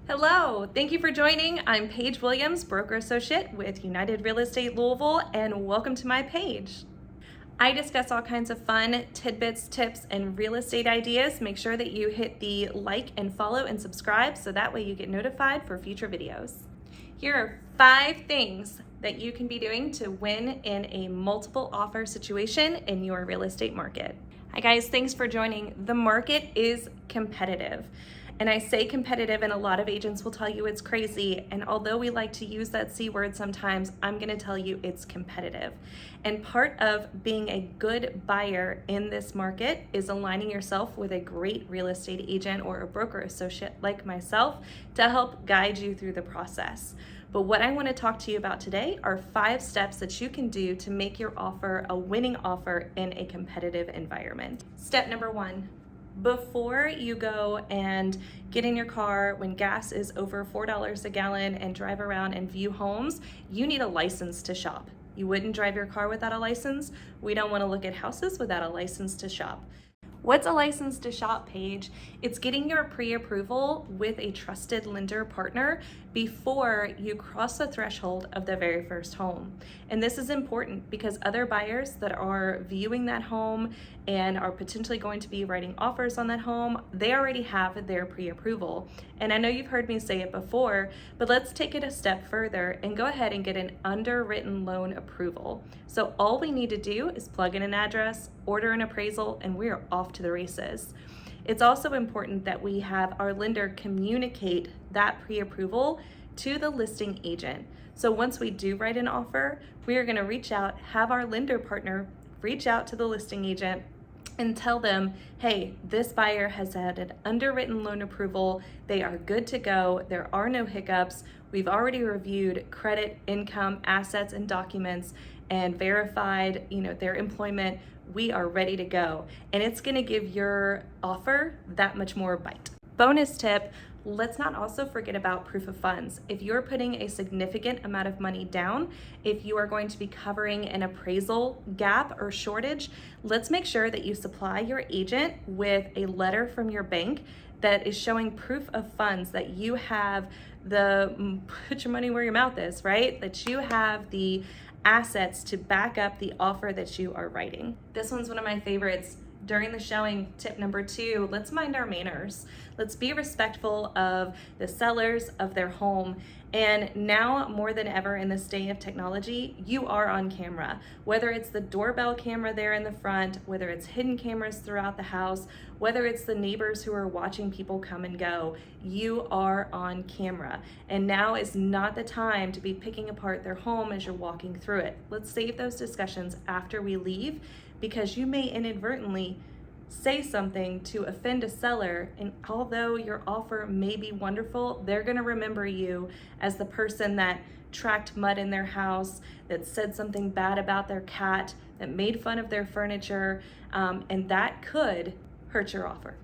Hello, thank you for joining. I'm Paige Williams, broker associate with United Real Estate Louisville, and welcome to my page. I discuss all kinds of fun tidbits, tips, and real estate ideas. Make sure that you hit the like and follow and subscribe so that way you get notified for future videos. Here are 5 things that you can be doing to win in a multiple offer situation in your real estate market. Hi guys, thanks for joining. The market is competitive. And I say competitive, and a lot of agents will tell you it's crazy. And although we like to use that C word sometimes, I'm gonna tell you it's competitive. And part of being a good buyer in this market is aligning yourself with a great real estate agent or a broker associate like myself to help guide you through the process. But what I want to talk to you about today are 5 steps that you can do to make your offer a winning offer in a competitive environment. Step number 1. Before you go and get in your car when gas is over $4 a gallon and drive around and view homes, you need a license to shop. You wouldn't drive your car without a license. We don't want to look at houses without a license to shop. What's a license to shop, Paige? It's getting your pre-approval with a trusted lender partner before you cross the threshold of the very first home. And this is important because other buyers that are viewing that home and are potentially going to be writing offers on that home, they already have their pre-approval. And I know you've heard me say it before, but let's take it a step further and go ahead and get an underwritten loan approval. So all we need to do is plug in an address, order an appraisal, and we're off to the races. It's also important that we have our lender communicate that pre-approval to the listing agent. So once we do write an offer, we are going to reach out, have our lender partner reach out to the listing agent and tell them, hey, this buyer has had an underwritten loan approval. They are good to go. There are no hiccups. We've already reviewed credit, income, assets, and documents and verified, their employment. We are ready to go. And it's going to give your offer that much more bite. Bonus tip, let's not also forget about proof of funds. If you're putting a significant amount of money down, if you are going to be covering an appraisal gap or shortage, let's make sure that you supply your agent with a letter from your bank that is showing proof of funds, that you have put your money where your mouth is, right? That you have the assets to back up the offer that you are writing. This one's one of my favorites. During the showing, tip number 2, let's mind our manners. Let's be respectful of the sellers of their home. And now more than ever in this day of technology, you are on camera. Whether it's the doorbell camera there in the front, whether it's hidden cameras throughout the house, whether it's the neighbors who are watching people come and go, you are on camera. And now is not the time to be picking apart their home as you're walking through it. Let's save those discussions after we leave, because you may inadvertently say something to offend a seller, and although your offer may be wonderful, they're going to remember you as the person that tracked mud in their house, that said something bad about their cat, that made fun of their furniture, and that could hurt your offer.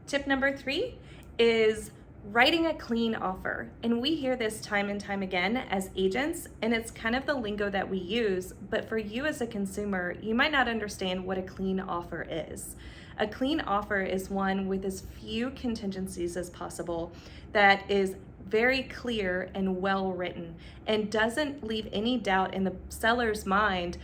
Tip number 3 is writing a clean offer. And we hear this time and time again as agents, and it's kind of the lingo that we use, but for you as a consumer, you might not understand what a clean offer is. A clean offer is one with as few contingencies as possible, that is very clear and well written and doesn't leave any doubt in the seller's mind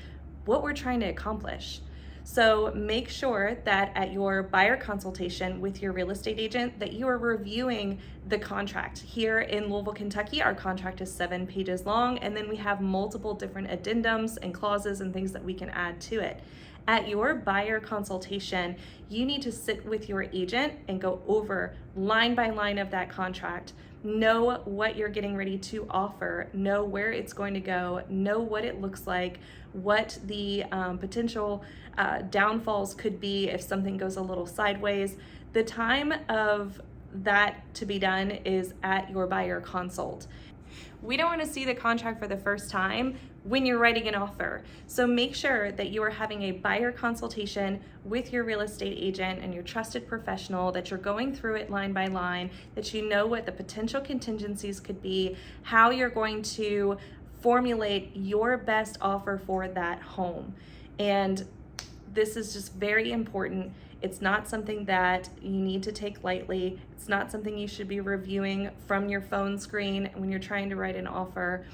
what we're trying to accomplish. So make sure that at your buyer consultation with your real estate agent that you are reviewing the contract. Here in Louisville, Kentucky, our contract is 7 pages long, and then we have multiple different addendums and clauses and things that we can add to it. At your buyer consultation, you need to sit with your agent and go over line by line of that contract. Know what you're getting ready to offer, know where it's going to go, know what it looks like, what the potential downfalls could be if something goes a little sideways. The time of that to be done is at your buyer consult. We don't want to see the contract for the first time when you're writing an offer. So make sure that you are having a buyer consultation with your real estate agent and your trusted professional, that you're going through it line by line, that you know what the potential contingencies could be, how you're going to formulate your best offer for that home. And this is just very important. It's not something that you need to take lightly. It's not something you should be reviewing from your phone screen when you're trying to write an offer.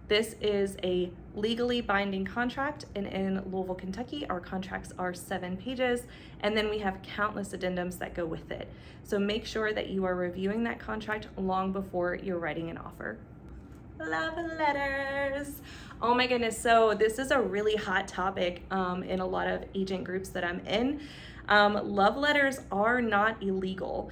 This is a legally binding contract, and in Louisville, Kentucky, our contracts are 7 pages, and then we have countless addendums that go with it. So make sure that you are reviewing that contract long before you're writing an offer. Love letters. Oh my goodness, so this is a really hot topic in a lot of agent groups that I'm in. Love letters are not illegal.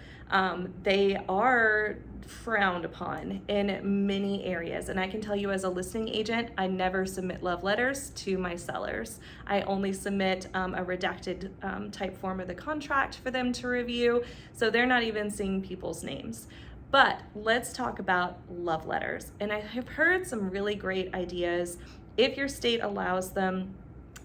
They are frowned upon in many areas, and I can tell you as a listing agent, I never submit love letters to my sellers. I only submit a redacted type form of the contract for them to review, so they're not even seeing people's names. But let's talk about love letters, and I have heard some really great ideas. If your state allows them,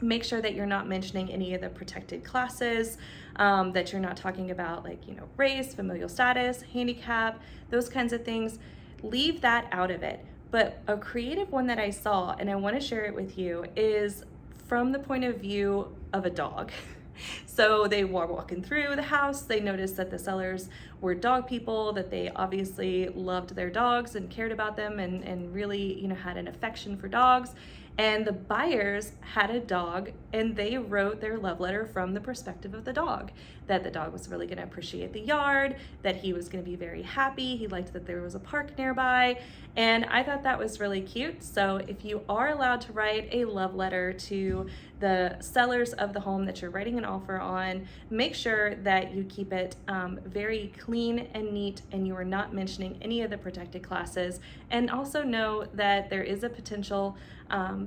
make sure that you're not mentioning any of the protected classes, that you're not talking about race, familial status, handicap, those kinds of things. Leave that out of it. But a creative one that I saw, and I want to share it with you, is from the point of view of a dog. So they were walking through the house, they noticed that the sellers were dog people, that they obviously loved their dogs and cared about them and really had an affection for dogs. And the buyers had a dog, and they wrote their love letter from the perspective of the dog, that the dog was really going to appreciate the yard, that he was going to be very happy, he liked that there was a park nearby, and I thought that was really cute. So if you are allowed to write a love letter to the sellers of the home that you're writing an offer on, make sure that you keep it very clean and neat, and you are not mentioning any of the protected classes. And also know that there is a potential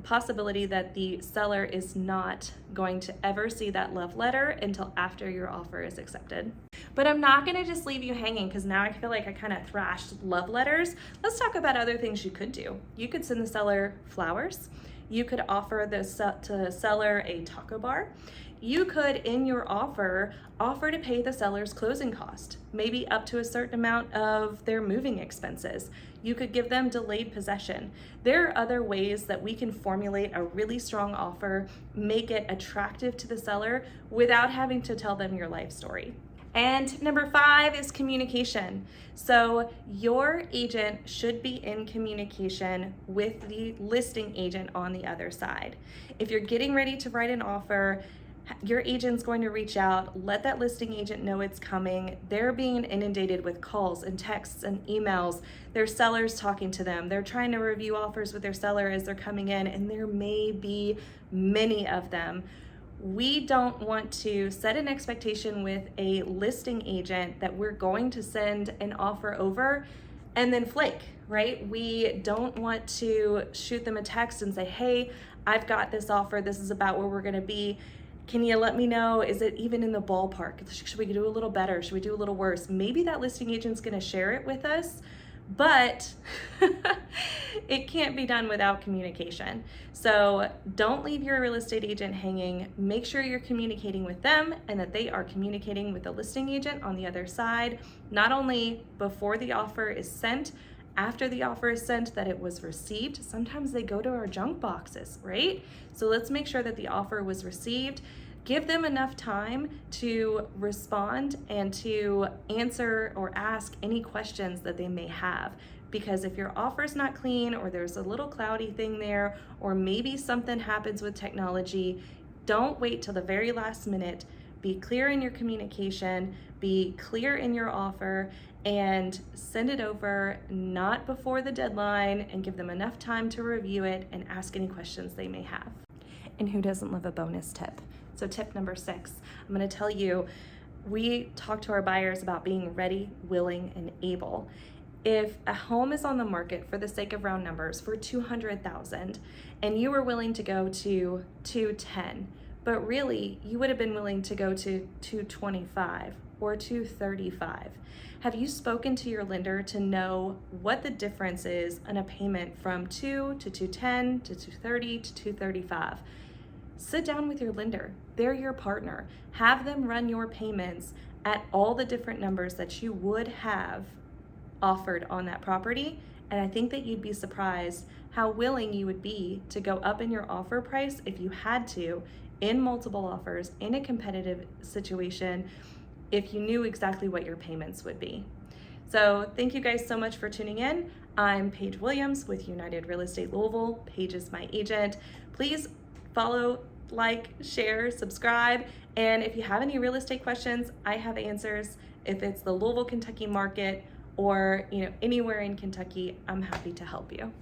possibility that the seller is not going to ever see that love letter until after your offer is accepted. But I'm not going to just leave you hanging, because now I feel like I kind of thrashed love letters. Let's talk about other things you could do. You could send the seller flowers. You could offer the seller a taco bar. You could, in your offer to pay the seller's closing cost, maybe up to a certain amount of their moving expenses. You could give them delayed possession. There are other ways that we can formulate a really strong offer, make it attractive to the seller without having to tell them your life story. And number 5 is communication. So your agent should be in communication with the listing agent on the other side. If you're getting ready to write an offer, your agent's going to reach out, let that listing agent know it's coming. They're being inundated with calls and texts and emails. Their sellers talking to them. They're trying to review offers with their seller as they're coming in, and there may be many of them. We don't want to set an expectation with a listing agent that we're going to send an offer over and then flake, right? We don't want to shoot them a text and say, hey, I've got this offer. This is about where we're going to be. Can you let me know? Is it even in the ballpark? Should we do a little better? Should we do a little worse? Maybe that listing agent's going to share it with us, but it can't be done without communication. So don't leave your real estate agent hanging. Make sure you're communicating with them and that they are communicating with the listing agent on the other side, not only before the offer is sent, after the offer is sent, that it was received. Sometimes they go to our junk boxes, right? So let's make sure that the offer was received. Give them enough time to respond and to answer or ask any questions that they may have. Because if your offer is not clean, or there's a little cloudy thing there, or maybe something happens with technology, don't wait till the very last minute. Be clear in your communication, be clear in your offer, and send it over not before the deadline, and give them enough time to review it and ask any questions they may have. And who doesn't love a bonus tip? So tip number 6, I'm going to tell you, we talk to our buyers about being ready, willing, and able. If a home is on the market, for the sake of round numbers, for $200,000, and you were willing to go to $210,000, but really you would have been willing to go to $225,000 or $235,000, have you spoken to your lender to know what the difference is in a payment from $2 to $210 to $230 to $235? Sit down with your lender. They're your partner. Have them run your payments at all the different numbers that you would have offered on that property. And I think that you'd be surprised how willing you would be to go up in your offer price if you had to, in multiple offers in a competitive situation if you knew exactly what your payments would be. So thank you guys so much for tuning in. I'm Paige Williams with United Real Estate Louisville. Paige is my agent. Please follow, like, share, subscribe, and if you have any real estate questions, I have answers. If it's the Louisville, Kentucky market or anywhere in Kentucky, I'm happy to help you.